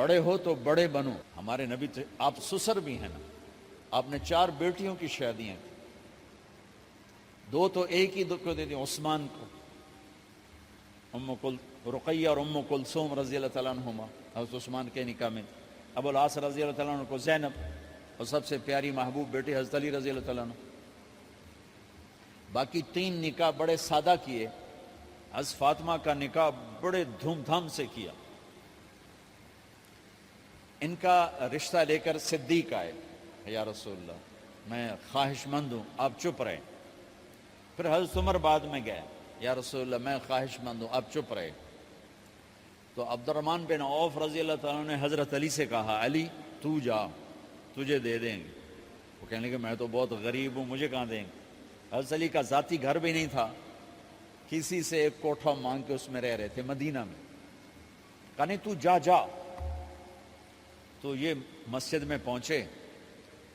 بڑے ہو تو بڑے بنو. ہمارے نبی تھے, آپ سسر بھی ہیں نا, آپ نے 4 بیٹیوں کی شادیاں کی, 2 تو ایک ہی کو دے دی عثمان کو, رقیہ اور ام کلثوم رضی اللہ تعالیٰ عنہما حضرت عثمان کے نکاح میں, ابو العاص رضی اللہ تعالیٰ عنہ کو زینب, اور سب سے پیاری محبوب بیٹی حضرت علی رضی اللہ تعالیٰ عنہ. باقی 3 نکاح بڑے سادہ کیے. حضرت فاطمہ کا نکاح بڑے دھوم دھام سے کیا. ان کا رشتہ لے کر صدیق آئے, یا رسول اللہ میں خواہش مند ہوں, آپ چپ رہے. پھر حضرت عمر بعد میں گئے, یا رسول اللہ میں خواہش مند ہوں, آپ چپ رہے. تو عبد الرحمن بن عوف رضی اللہ تعالیٰ نے حضرت علی سے کہا, علی تو جا, تجھے دے دیں گے. وہ کہنے لگے میں تو بہت غریب ہوں, مجھے کہاں دیں گے. حضرت علی کا ذاتی گھر بھی نہیں تھا, کسی سے ایک کوٹھا مانگ کے اس میں رہ رہے تھے مدینہ میں. کہا نہیں تو جا جا. تو یہ مسجد میں پہنچے,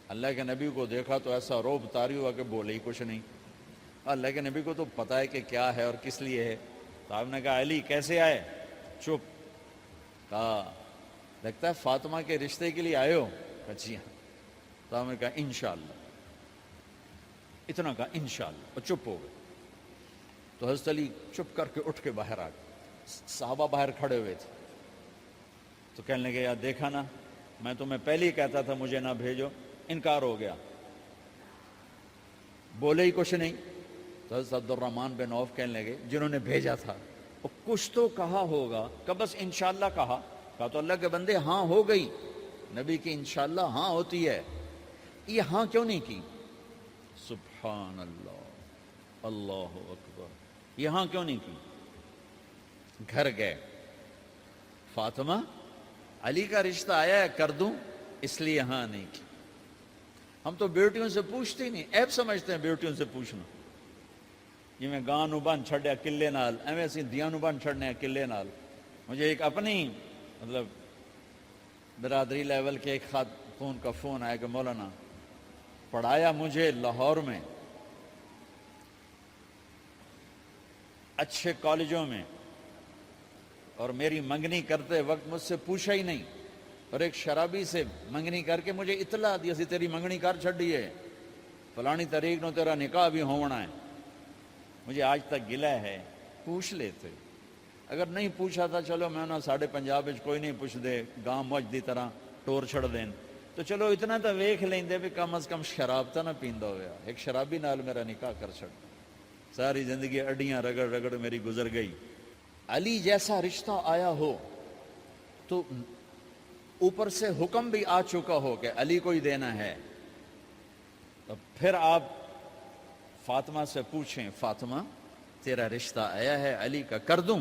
اللہ کے نبی کو دیکھا تو ایسا روب طاری ہوا کہ بولے ہی کچھ نہیں. اللہ کے نبی کو تو پتہ ہے کہ کیا ہے اور کس لیے ہے. تو آپ نے کہا علی کیسے آئے؟ چپ. کہا لگتا ہے فاطمہ کے رشتے کے لیے آئے ہو. کہا جی ہاں. تو آپ نے کہا انشاءاللہ, اتنا کہا انشاءاللہ, اور چپ ہو گئے. تو حضرت علی چپ کر کے اٹھ کے باہر آ گئے. صحابہ باہر کھڑے ہوئے تھے. تو کہنے لگے یار دیکھا نا, میں تمہیں پہلے ہی کہتا تھا مجھے نہ بھیجو, انکار ہو گیا, بولے ہی کچھ نہیں. تو حضرت عبد الرحمن بن عوف کہنے لگے جنہوں نے بھیجا تھا, وہ کچھ تو کہا ہوگا, کہ بس انشاءاللہ کہا. کہا تو اللہ کے بندے ہاں ہو گئی, نبی کی انشاءاللہ ہاں ہوتی ہے, یہ ہاں کیوں نہیں کی؟ سبحان اللہ, اللہ اکبر, یہ ہاں کیوں نہیں کی؟ گھر گئے, فاطمہ علی کا رشتہ آیا ہے کر دوں, اس لیے ہاں نہیں کی. ہم تو بیٹیوں سے پوچھتے ہی نہیں, عیب سمجھتے ہیں بیٹیوں سے پوچھنا. جی میں گاں نو بن چھڑیا قلعے نال, ایویں اسی دیاں نو بن چھڑنے قلعے نال. مجھے ایک اپنی مطلب برادری لیول کے ایک خاتون کا فون آیا کہ مولانا پڑھایا مجھے لاہور میں اچھے کالجوں میں, اور میری منگنی کرتے وقت مجھ سے پوچھا ہی نہیں, اور ایک شرابی سے منگنی کر کے مجھے اطلاع دی سی تیری منگنی کر چھڑی ہے, فلانی تاریخ نو تیرا نکاح بھی ہونا ہے. مجھے آج تک گلہ ہے, پوچھ لیتے. اگر نہیں پوچھا تھا چلو میں نہ ساڑھے پنجاب کوئی نہیں پوچھ دے, گاں مجھ دی طرح ٹور چھڑ دین, تو چلو اتنا تو ویکھ لیندے بھی کم از کم شراب تو نہ پیندا ہویا. ایک شرابی نال میرا نکاح کر چھڑ, ساری زندگی اڈیاں رگڑ رگڑ میری گزر گئی. علی جیسا رشتہ آیا ہو تو اوپر سے حکم بھی آ چکا ہو کہ علی کو ہی دینا ہے, تو پھر آپ فاطمہ سے پوچھیں فاطمہ تیرا رشتہ آیا ہے علی کا, کر دوں؟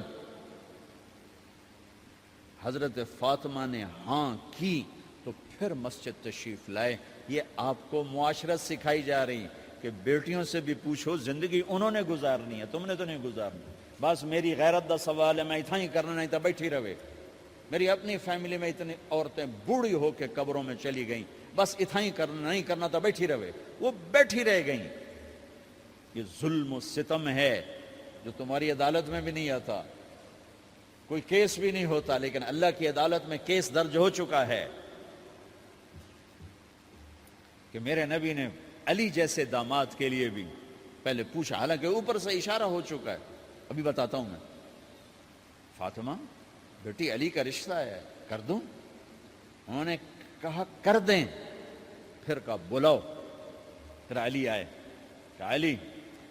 حضرت فاطمہ نے ہاں کی تو پھر مسجد تشریف لائے. یہ آپ کو معاشرت سکھائی جا رہی کہ بیٹیوں سے بھی پوچھو, زندگی انہوں نے گزارنی ہے, تم نے تو نہیں گزارنی. بس میری غیرت دا سوال ہے, میں اتنا ہی کرنا, نہیں تو بیٹھی رہے. میری اپنی فیملی میں اتنی عورتیں بوڑھی ہو کے قبروں میں چلی گئیں, بس اتنا ہی کرنا, نہیں کرنا تو بیٹھی رہے. وہ بیٹھی رہ گئیں. یہ ظلم و ستم ہے جو تمہاری عدالت میں بھی نہیں آتا, کوئی کیس بھی نہیں ہوتا, لیکن اللہ کی عدالت میں کیس درج ہو چکا ہے کہ میرے نبی نے علی جیسے داماد کے لیے بھی پہلے پوچھا, حالانکہ اوپر سے اشارہ ہو چکا ہے. ابھی بتاتا ہوں میں. فاطمہ بیٹی علی کا رشتہ ہے, کر دوں؟ انہوں نے کہا کر دیں. پھر کہا بلاؤ. پھر علی آئے, کہا علی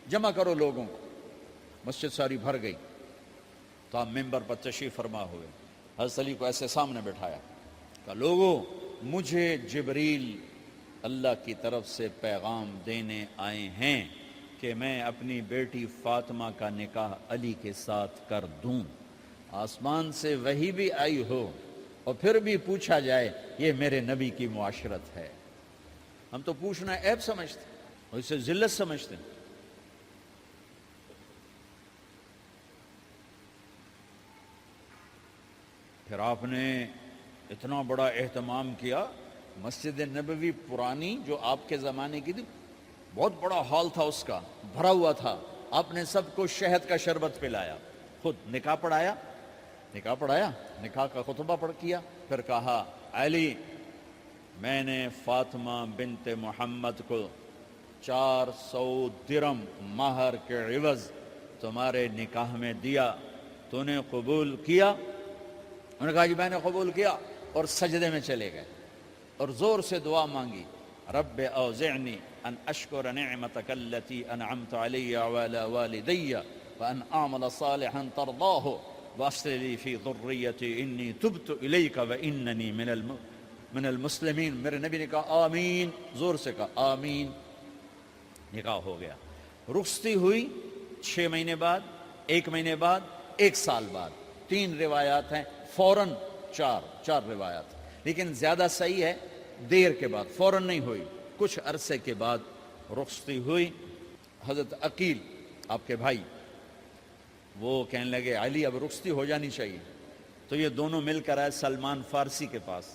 جمع کرو لوگوں کو. مسجد ساری بھر گئی. تو آپ ممبر پر تشریف فرما ہوئے. حضرت علی کو ایسے سامنے بٹھایا, کہا لوگوں مجھے جبریل اللہ کی طرف سے پیغام دینے آئے ہیں کہ میں اپنی بیٹی فاطمہ کا نکاح علی کے ساتھ کر دوں. آسمان سے وحی بھی آئی ہو اور پھر بھی پوچھا جائے, یہ میرے نبی کی معاشرت ہے. ہم تو پوچھنا عیب سمجھتے اور اسے ذلت سمجھتے ہیں. پھر آپ نے اتنا بڑا اہتمام کیا. مسجد نبوی پرانی جو آپ کے زمانے کی تھی, بہت بڑا ہال تھا, اس کا بھرا ہوا تھا. آپ نے سب کو شہد کا شربت پلایا, خود نکاح پڑھایا, نکاح پڑھایا, نکاح کا خطبہ پڑھ کیا, پھر کہا علی میں نے فاطمہ بنت محمد کو 400 درم مہر کے عوض تمہارے نکاح میں دیا, تو نے قبول کیا؟ انہوں نے کہا جی میں نے قبول کیا, اور سجدے میں چلے گئے اور زور سے دعا مانگی, رب اوزعنی ان اشکر نعمتک التی انعمت علی وعلی والدی وان اعمل صالحا ترضاہ واصلح لی فی ذریتی انی تبت الیک واننی من المسلمین. میرے نبی نے کہا آمین, زور سے کہا آمین. نکاح ہو گیا. رخصتی ہوئی 6 مہینے بعد, 1 مہینے بعد, 1 سال بعد. 3 روایات ہیں, فوراً 4 روایات, لیکن زیادہ صحیح ہے دیر کے بعد, فوراً نہیں ہوئی, کچھ عرصے کے بعد رخصتی ہوئی. حضرت عقیل آپ کے بھائی وہ کہنے لگے علی اب رخصتی ہو جانی چاہیے, تو یہ دونوں مل کر آئے سلمان فارسی کے پاس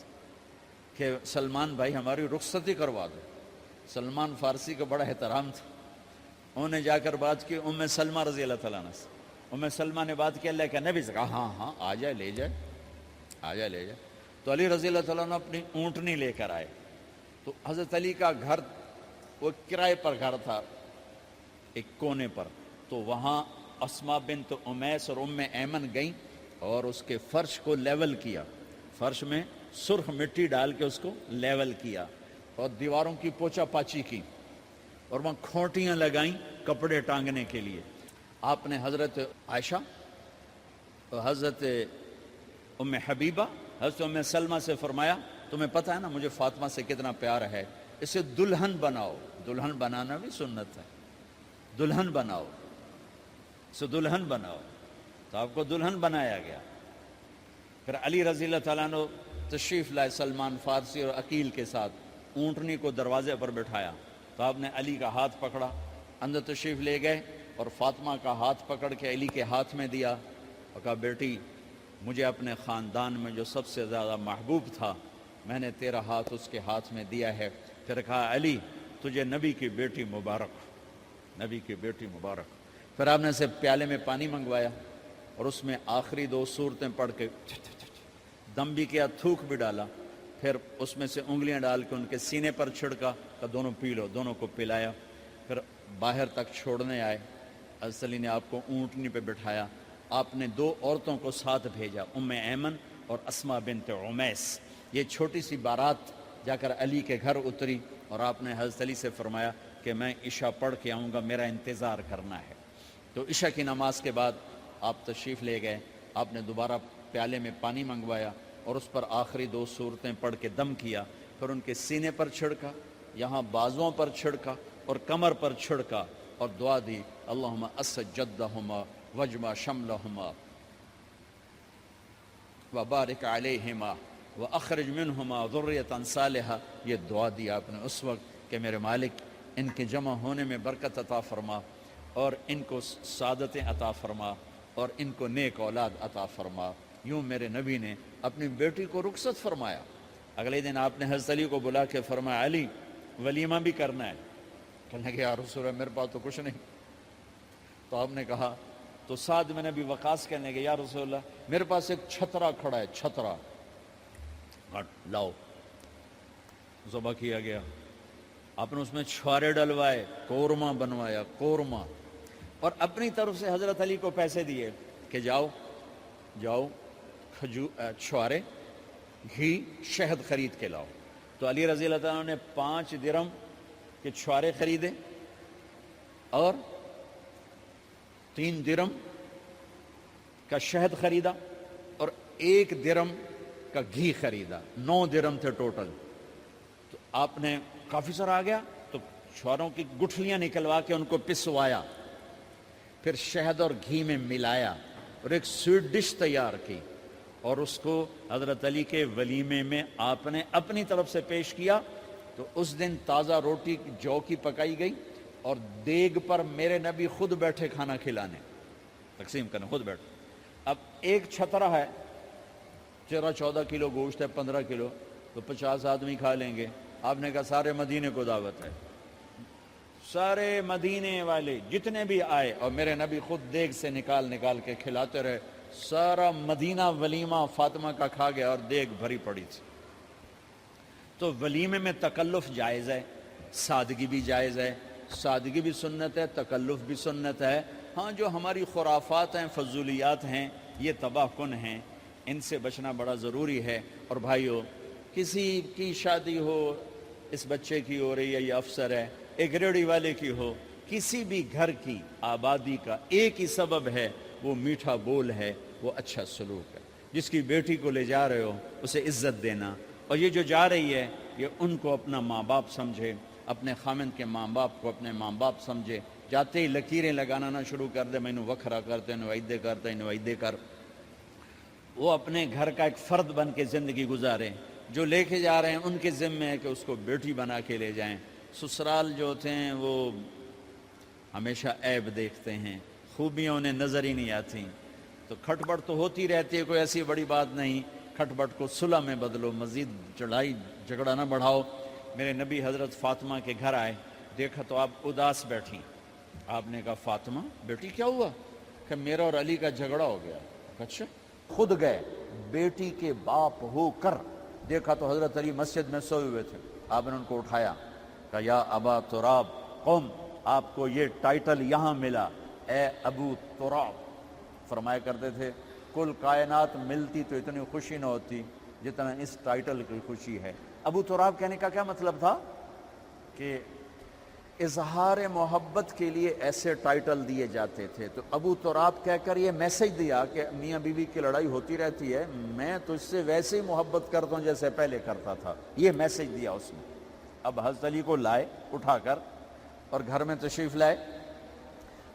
کہ سلمان بھائی ہماری رخصتی کروا دو. سلمان فارسی کا بڑا احترام تھا, انہوں نے جا کر بات کی ام سلمہ رضی اللہ تعالیٰ عنہ سے. ام سلمہ نے بات کی اللہ کے نبی سے, کہا ہاں ہاں آ جائے لے جائے, آ جائے لے جائے. تو علی رضی اللہ تعالیٰ عنہ اپنی اونٹنی لے کر آئے. تو حضرت علی کا گھر وہ کرائے پر گھر تھا ایک کونے پر, تو وہاں اسماء بنت امیس اور ام ایمن گئیں اور اس کے فرش کو لیول کیا, فرش میں سرخ مٹی ڈال کے اس کو لیول کیا اور دیواروں کی پوچا پاچی کی اور وہاں کھوٹیاں لگائیں کپڑے ٹانگنے کے لیے. آپ نے حضرت عائشہ, حضرت ام حبیبہ, حضرت ام سلمہ سے فرمایا تمہیں پتہ ہے نا مجھے فاطمہ سے کتنا پیار ہے, اسے دلہن بناؤ. دلہن بنانا بھی سنت ہے, دلہن بناؤ, اسے دلہن بناؤ. تو آپ کو دلہن بنایا گیا. پھر علی رضی اللہ تعالیٰ عنہ تشریف لائے سلمان فارسی اور عقیل کے ساتھ, اونٹنی کو دروازے پر بٹھایا. تو آپ نے علی کا ہاتھ پکڑا, اندر تشریف لے گئے اور فاطمہ کا ہاتھ پکڑ کے علی کے ہاتھ میں دیا اور کہا بیٹی مجھے اپنے خاندان میں جو سب سے زیادہ محبوب تھا میں نے تیرا ہاتھ اس کے ہاتھ میں دیا ہے. پھر کہا علی تجھے نبی کی بیٹی مبارک, نبی کی بیٹی مبارک. پھر آپ نے اسے پیالے میں پانی منگوایا اور اس میں آخری 2 سورتیں پڑھ کے دم بھی کیا, تھوک بھی ڈالا. پھر اس میں سے انگلیاں ڈال کے ان کے سینے پر چھڑکا کہ دونوں پی لو, دونوں کو پلایا. پھر باہر تک چھوڑنے آئے, حضرت علی نے آپ کو اونٹنی پہ بٹھایا. آپ نے 2 عورتوں کو ساتھ بھیجا, ام ایمن اور اسماء بنت عمیس. یہ چھوٹی سی بارات جا کر علی کے گھر اتری اور آپ نے حضرت علی سے فرمایا کہ میں عشاء پڑھ کے آؤں گا, میرا انتظار کرنا ہے. تو عشاء کی نماز کے بعد آپ تشریف لے گئے. آپ نے دوبارہ پیالے میں پانی منگوایا اور اس پر آخری 2 سورتیں پڑھ کے دم کیا. پھر ان کے سینے پر چھڑکا, یہاں بازوؤں پر چھڑکا اور کمر پر چھڑکا اور دعا دی اللہم اسد جدہما وجمع شملہما وبارک علیہما واخرج منہما ذریۃ صالحہ. یہ دعا دی آپ نے اس وقت کہ میرے مالک ان کے جمع ہونے میں برکت عطا فرما اور ان کو سعادتیں عطا فرما اور ان کو نیک اولاد عطا فرما. یوں میرے نبی نے اپنی بیٹی کو رخصت فرمایا. اگلے دن آپ نے حضرت علی کو بلا کے فرمایا علی ولیمہ بھی کرنا ہے. کہنے لگے یا رسول اللہ میرے پاس تو کچھ نہیں. تو آپ نے کہا, تو سعد بن ابی وقاص کہنے لگے یا رسول اللہ میرے پاس ایک چھترا کھڑا ہے, چھترا لاؤ. ذبح کیا گیا. آپ نے اس میں چھوارے ڈلوائے, قورمہ بنوایا, قورمہ, اور اپنی طرف سے حضرت علی کو پیسے دیے کہ جاؤ چھوارے, گھی, شہد خرید کے لاؤ. تو علی رضی اللہ تعالیٰ نے 5 درم کے چھوارے خریدے اور 3 درم کا شہد خریدا اور 1 درم کا گھی خریدا. 9 درم تھے ٹوٹل. تو آپ نے کافی سارا آ گیا تو چھواروں کی گٹھلیاں نکلوا کے ان کو پسوایا, پھر شہد اور گھی میں ملایا اور ایک سویٹ ڈش تیار کی اور اس کو حضرت علی کے ولیمے میں آپ نے اپنی طرف سے پیش کیا. تو اس دن تازہ روٹی جو کی پکائی گئی اور دیگ پر میرے نبی خود بیٹھے کھانا کھلانے, تقسیم کرنے خود بیٹھے. اب ایک چھترا ہے, 13-14 کلو گوشت ہے, 15 کلو, تو 50 آدمی کھا لیں گے. آپ نے کہا سارے مدینے کو دعوت ہے, سارے مدینے والے جتنے بھی آئے, اور میرے نبی خود دیگ سے نکال کے کھلاتے رہے. سارا مدینہ ولیمہ فاطمہ کا کھا گیا اور دیگ بھری پڑی تھی. تو ولیمے میں تکلف جائز ہے, سادگی بھی جائز ہے, سادگی بھی سنت ہے, تکلف بھی سنت ہے. ہاں جو ہماری خرافات ہیں, فضولیات ہیں, یہ تباہ کن ہیں, ان سے بچنا بڑا ضروری ہے. اور بھائیو, کسی کی شادی ہو, اس بچے کی ہو رہی ہے, یہ افسر ہے, ایک ریڑھی والے کی ہو, کسی بھی گھر کی آبادی کا ایک ہی سبب ہے, وہ میٹھا بول ہے, وہ اچھا سلوک ہے. جس کی بیٹی کو لے جا رہے ہو اسے عزت دینا, اور یہ جو جا رہی ہے یہ ان کو اپنا ماں باپ سمجھے, اپنے خامند کے ماں باپ کو اپنے ماں باپ سمجھے. جاتے ہی لکیریں لگانا نہ شروع کر دے, میں انہوں وکھرا کرتے انہوں ایدے کرتے انہوں ایدے کر. وہ اپنے گھر کا ایک فرد بن کے زندگی گزاریں. جو لے کے جا رہے ہیں ان کے ذمے ہے کہ اس کو بیٹی بنا کے لے جائیں. سسرال جو ہوتے ہیں وہ ہمیشہ عیب دیکھتے ہیں, خوبیاں انہیں نظر ہی نہیں آتی. تو کھٹ بٹ تو ہوتی رہتی ہے, کوئی ایسی بڑی بات نہیں. کھٹ بٹ کو صلح میں بدلو, مزید چڑھائی جھگڑا نہ بڑھاؤ. میرے نبی حضرت فاطمہ کے گھر آئے, دیکھا تو آپ اداس بیٹھی. آپ نے کہا فاطمہ بیٹی کیا ہوا؟ کہ میرا اور علی کا جھگڑا ہو گیا. اچھا. خود گئے بیٹی کے باپ ہو کر, دیکھا تو حضرت علی مسجد میں سوئے ہوئے تھے. آپ نے ان کو اٹھایا, کہا یا ابا تراب قم, آپ کو یہ ٹائٹل یہاں ملا, اے ابو تراب. فرمایا کرتے تھے کل کائنات ملتی تو اتنی خوشی نہ ہوتی جتنا اس ٹائٹل کی خوشی ہے. ابو تراب کہنے کا کیا مطلب تھا؟ کہ اظہار محبت کے لیے ایسے ٹائٹل دیے جاتے تھے. تو ابو تراب کہہ کر یہ میسج دیا کہ میاں بیوی کی لڑائی ہوتی رہتی ہے, میں تجھ سے ویسے ہی محبت کرتا ہوں جیسے پہلے کرتا تھا. یہ میسج دیا اس نے. اب حضرت علی کو لائے اٹھا کر اور گھر میں تشریف لائے.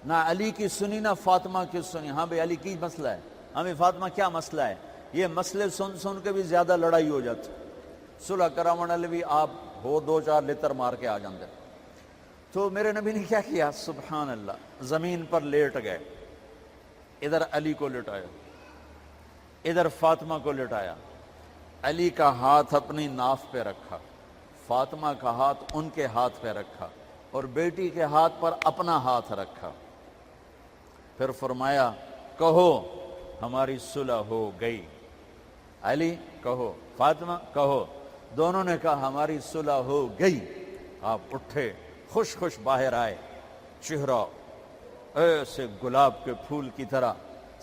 نہ علی کی سنی نہ فاطمہ کی سنی. ہاں بھائی علی کی مسئلہ ہے, ہاں بھائی فاطمہ کیا مسئلہ ہے. یہ مسئلے سن سن کے بھی زیادہ لڑائی ہو جاتی. صلح کراون والے بھی آپ ہو 2-4 لتر مار کے آ جاندے. تو میرے نبی نے کیا کیا, سبحان اللہ, زمین پر لیٹ گئے. ادھر علی کو لٹایا, ادھر فاطمہ کو لٹایا. علی کا ہاتھ اپنی ناف پہ رکھا, فاطمہ کا ہاتھ ان کے ہاتھ پہ رکھا, اور بیٹی کے ہاتھ پر اپنا ہاتھ رکھا. پھر فرمایا کہو ہماری صلح ہو گئی. علی کہو, فاطمہ کہو. دونوں نے کہا ہماری صلح ہو گئی. آپ اٹھے, خوش خوش باہر آئے, چہرہ ایسے گلاب کے پھول کی طرح.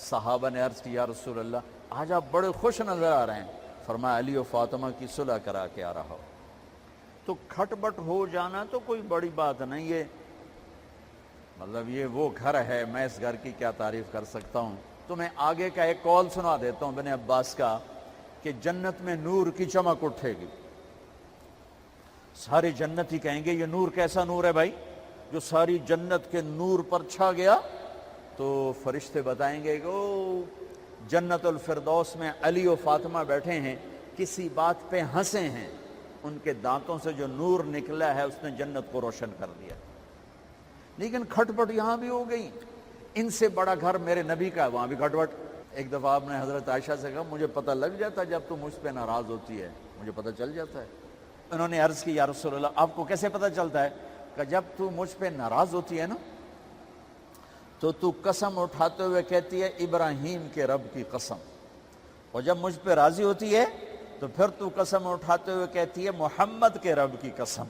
صحابہ نے عرض کی یا رسول اللہ آج آپ بڑے خوش نظر آ رہے ہیں. فرمایا علی و فاطمہ کی صلح کرا کے آ رہا ہو. تو کھٹ بٹ ہو جانا تو کوئی بڑی بات نہیں ہے, مطلب یہ وہ گھر ہے, میں اس گھر کی کیا تعریف کر سکتا ہوں. تو میں آگے کا ایک قول سنا دیتا ہوں ابن عباس کا, کہ جنت میں نور کی چمک اٹھے گی. سارے جنتی کہیں گے یہ نور کیسا نور ہے بھائی جو ساری جنت کے نور پر چھا گیا. تو فرشتے بتائیں گے کہ او جنت الفردوس میں علی و فاطمہ بیٹھے ہیں, کسی بات پہ ہنسے ہیں, ان کے دانتوں سے جو نور نکلا ہے اس نے جنت کو روشن کر دیا. لیکن کھٹ پٹ یہاں بھی ہو گئی. ان سے بڑا گھر میرے نبی کا ہے, وہاں بھی کھٹ پٹ. ایک دفعہ آپ نے حضرت عائشہ سے کہا مجھے پتہ لگ جاتا ہے جب تو مجھ پہ ناراض ہوتی ہے, مجھے پتہ چل جاتا ہے. انہوں نے عرض کی یا رسول اللہ آپ کو کیسے پتہ چلتا ہے؟ کہ جب تو مجھ پہ ناراض ہوتی ہے نا تو قسم اٹھاتے ہوئے کہتی ہے ابراہیم کے رب کی قسم, اور جب مجھ پہ راضی ہوتی ہے تو پھر تو قسم اٹھاتے ہوئے کہتی ہے محمد کے رب کی قسم.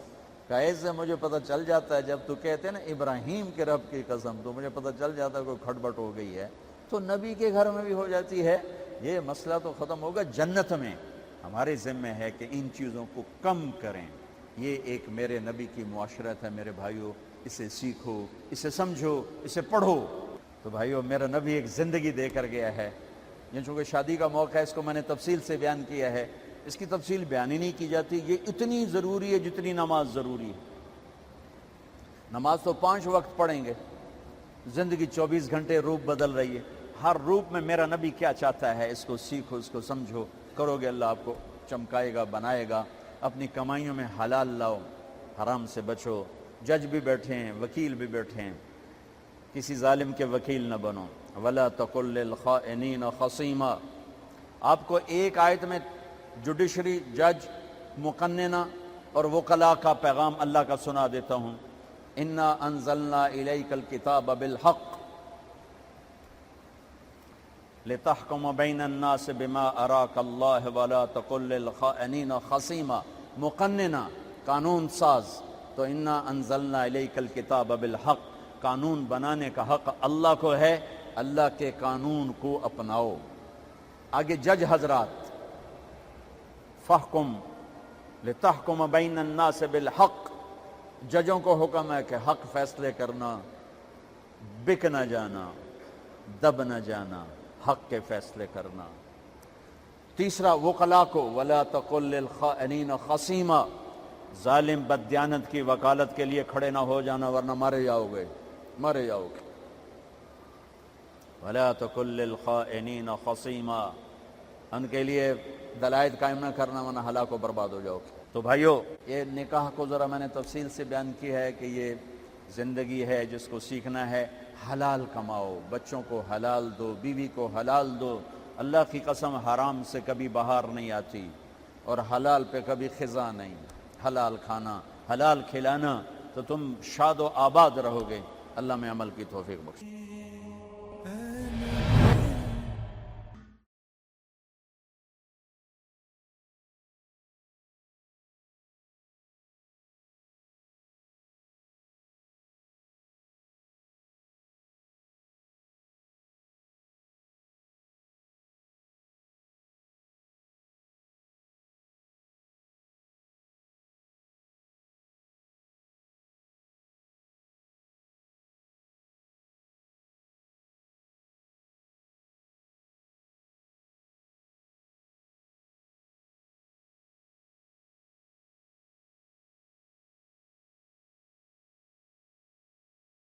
کہ ایسے مجھے پتہ چل جاتا ہے جب تو کہتے ہیں نا ابراہیم کے رب کی قسم, تو مجھے پتہ چل جاتا ہے کوئی کھٹ بٹ ہو گئی ہے. تو نبی کے گھر میں بھی ہو جاتی ہے. یہ مسئلہ تو ختم ہوگا جنت میں. ہمارے ذمہ ہے کہ ان چیزوں کو کم کریں. یہ ایک میرے نبی کی معاشرت ہے میرے بھائیوں, اسے سیکھو, اسے سمجھو, اسے پڑھو. تو بھائیوں میرا نبی ایک زندگی دے کر گیا ہے. یہ چونکہ شادی کا موقع ہے اس کو میں نے تفصیل سے بیان کیا ہے, اس کی تفصیل بیان ہی نہیں کی جاتی. یہ اتنی ضروری ہے جتنی نماز ضروری ہے. نماز تو 5 وقت پڑھیں گے, زندگی 24 گھنٹے روپ بدل رہی ہے. ہر روپ میں میرا نبی کیا چاہتا ہے اس کو سیکھو, اس کو سمجھو. کرو گے اللہ آپ کو چمکائے گا, بنائے گا. اپنی کمائیوں میں حلال لاؤ, حرام سے بچو. جج بھی بیٹھے ہیں, وکیل بھی بیٹھے ہیں, کسی ظالم کے وکیل نہ بنو. وَلَا تَقُلْ لِلْخَائِنِينَ خَصِيمًا. آپ کو ایک آیت میں جوڈیشری, جج, مقننہ اور وکلاء کا پیغام اللہ کا سنا دیتا ہوں. اِنَّا أَنزَلْنَا إِلَيْكَ الْكِتَابَ بِالْحَقِّ لتحکم بین الناس بما اراک اللہ ولا تقل للخائنین خصیما، مقننہ قانون ساز، تو انا انزلنا الیک الکتاب بالحق، قانون بنانے کا حق اللہ کو ہے، اللہ کے قانون کو اپناؤ۔ آگے جج حضرات، فحکم لتحکم بین الناس بالحق، ججوں کو حکم ہے کہ حق فیصلے کرنا، بک نہ جانا، دب نہ جانا، حق کے فیصلے کرنا۔ تیسرا وکلاء کو، ولا تقل للخائنین خصیما، ظالم بددیانت کی وکالت کے لیے کھڑے نہ ہو جانا ورنہ مارے جاؤ گے، مارے جاؤ گے۔ ولا تقل للخائنین خصیما، ان کے لیے دلائل قائم نہ کرنا ورنہ ہلاک و برباد ہو جاؤ گے۔ تو بھائیو، یہ نکاح کو ذرا میں نے تفصیل سے بیان کی ہے کہ یہ زندگی ہے جس کو سیکھنا ہے۔ حلال کماؤ، بچوں کو حلال دو، بیوی کو حلال دو۔ اللہ کی قسم حرام سے کبھی بہار نہیں آتی اور حلال پہ کبھی خزاں نہیں۔ حلال کھانا، حلال کھلانا، تو تم شاد و آباد رہو گے۔ اللہ میں عمل کی توفیق بخشے۔